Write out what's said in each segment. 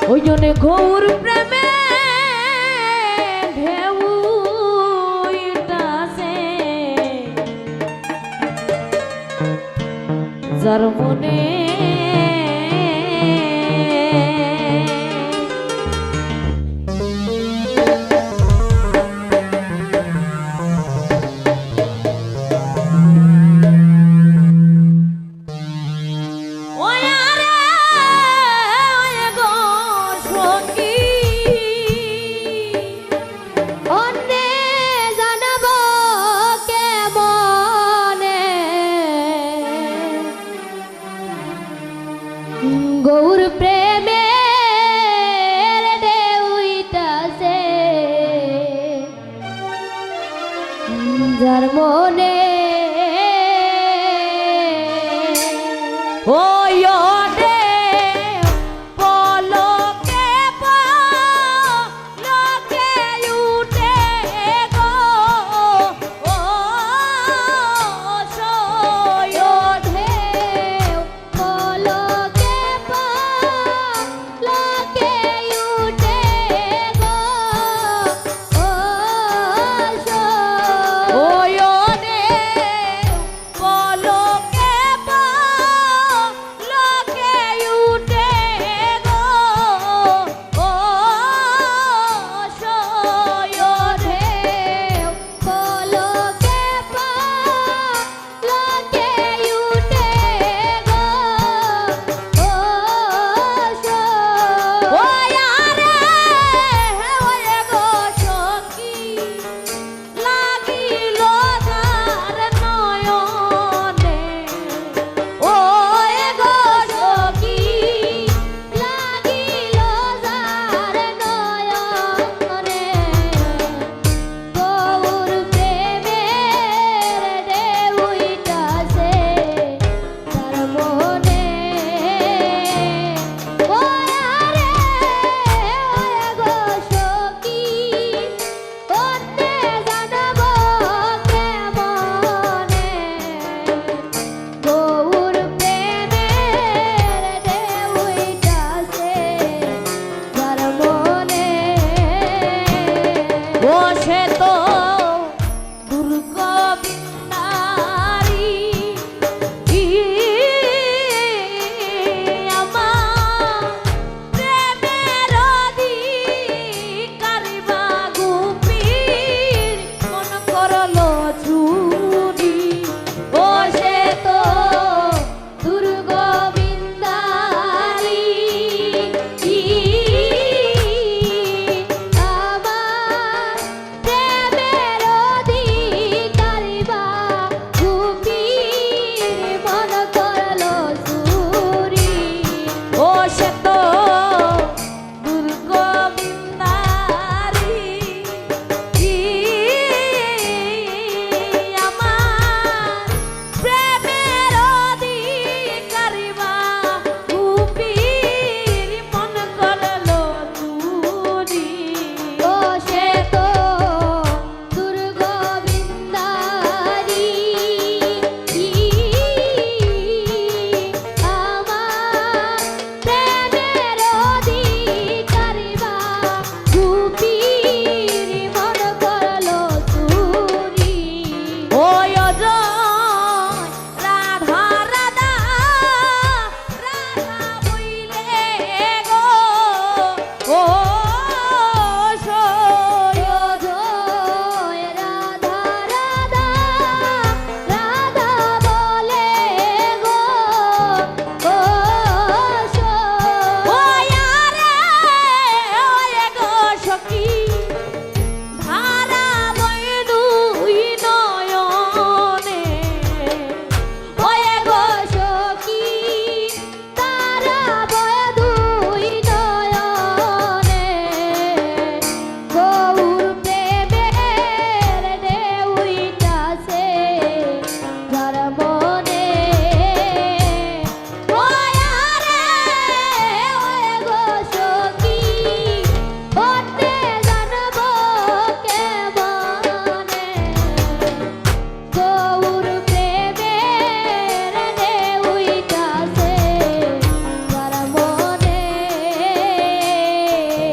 ওই জন্যে গৌর প্রেমে ঢেউ উইঠাছে যার মনে গৌর প্রেমে ঢেউইতাছে যার মনে ওই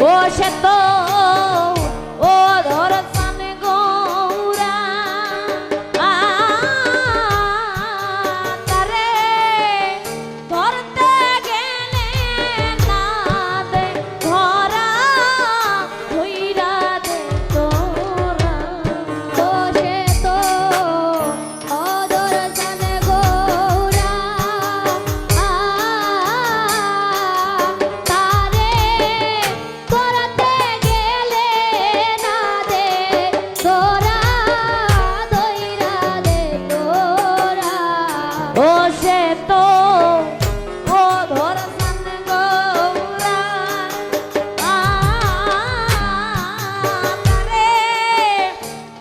ও সে তো ও ধরছানে গৌরা তারে ধরতে গেলে না দে ধরা ধইরা দে তোরা ও সে তো ও ধরছানে গৌরা তারে ধরতে গেলে না দে তোরা ধইরা দে তোরা ও সে তো ও ধরছানে গৌরা তারে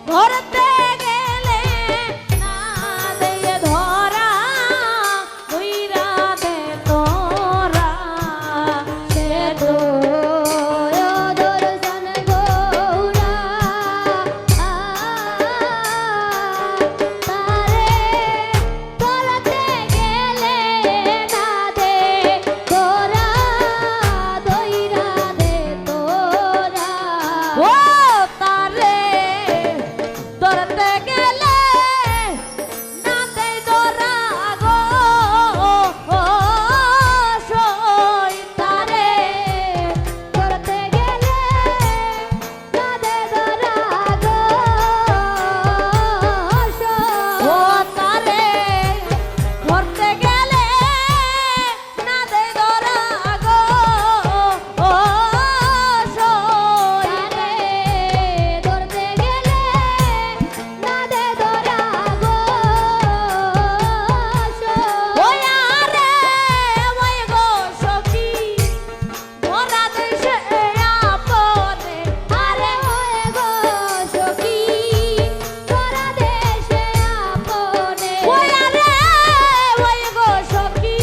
ধরতে গেলে না দে ধরা ধইরা দে তোরা সে তো ও ধরছানে গৌরা তারে ধরতে গেলে না দে তোরা ধইরা দে তোরা ও তারে ধরতে গেলে না দে ধরা গো সই তারে ধরতে গেলে না দে ধরা গো ও তারে ধরতে গেলে না দে ধরা গো সই ধরতে গেলে না দে ধরা গো ওই আরে ওই গো সখী ধরা দেশে আপনে আরে ওই গো সখী ধরা দেশে আপনে ওই আরে ওই গো সখী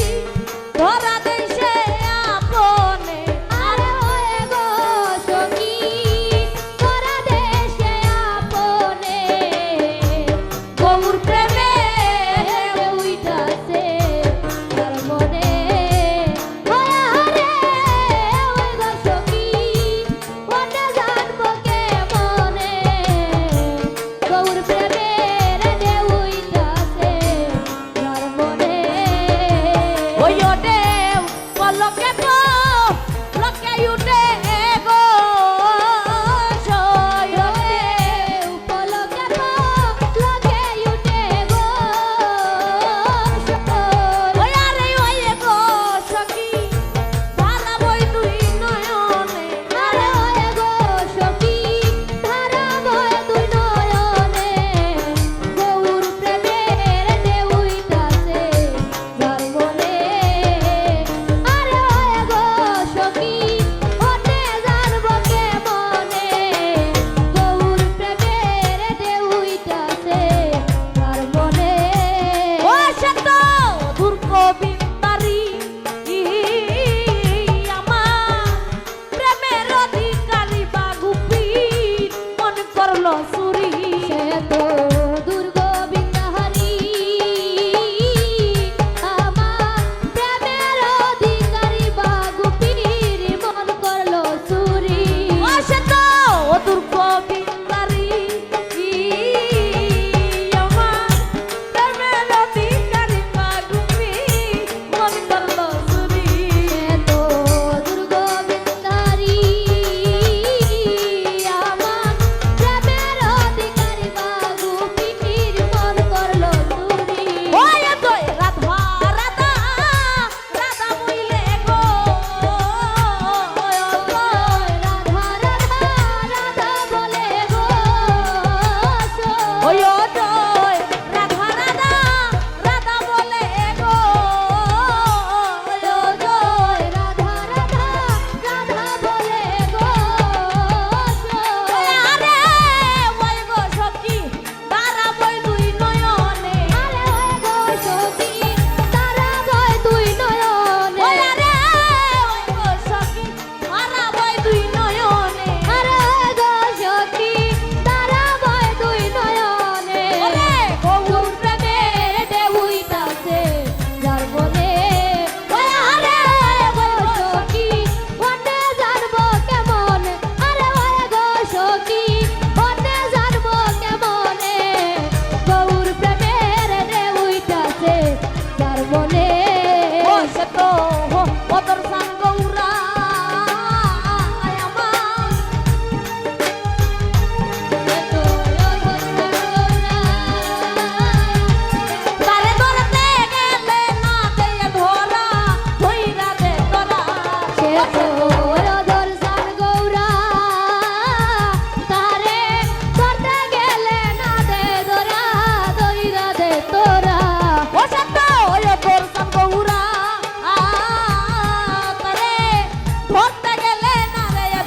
ধরা দেশে আপনে আরে ওই গো সখী ধরা দেশে আপনে গৌর প্রেমে উইঠাছে তার মনে ওই আরে ওই গো সখী মনে জানবো কে মনে গৌর প্রেমে উইঠাছে তার মনে ওই ওটে পলকে তো লকে উঠে গো সই ওটে পলকে তো লকে উঠে গো ওই আরে ওই গো সখী ধারা বই তুই নয়নে আরে ওই গো সখী ধারা বই তুই নয়নে গৌর প্রেমের দেউইতাছে যার মনে আরে ওই গো সখী ওনে জানবো কে মনে গৌর প্রেমের দেউইতাছে যার মনে ও সে তো দুর্গ বিন্দারি আমার প্রেমের অধিকারী বাগুপীর মন করলো চুরি সে তো দুর্গ বিন্দাহারি আমার প্রেমের অধিকারী বাগুপীর মন করলো চুরি ও সে তো দুর্গ বিন্দারি আমার প্রেমের অধিকারী বাগুপীর মন করলো চুরি সে তো দুর্গ বিন্দারি আমার প্রেমের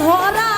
ধরা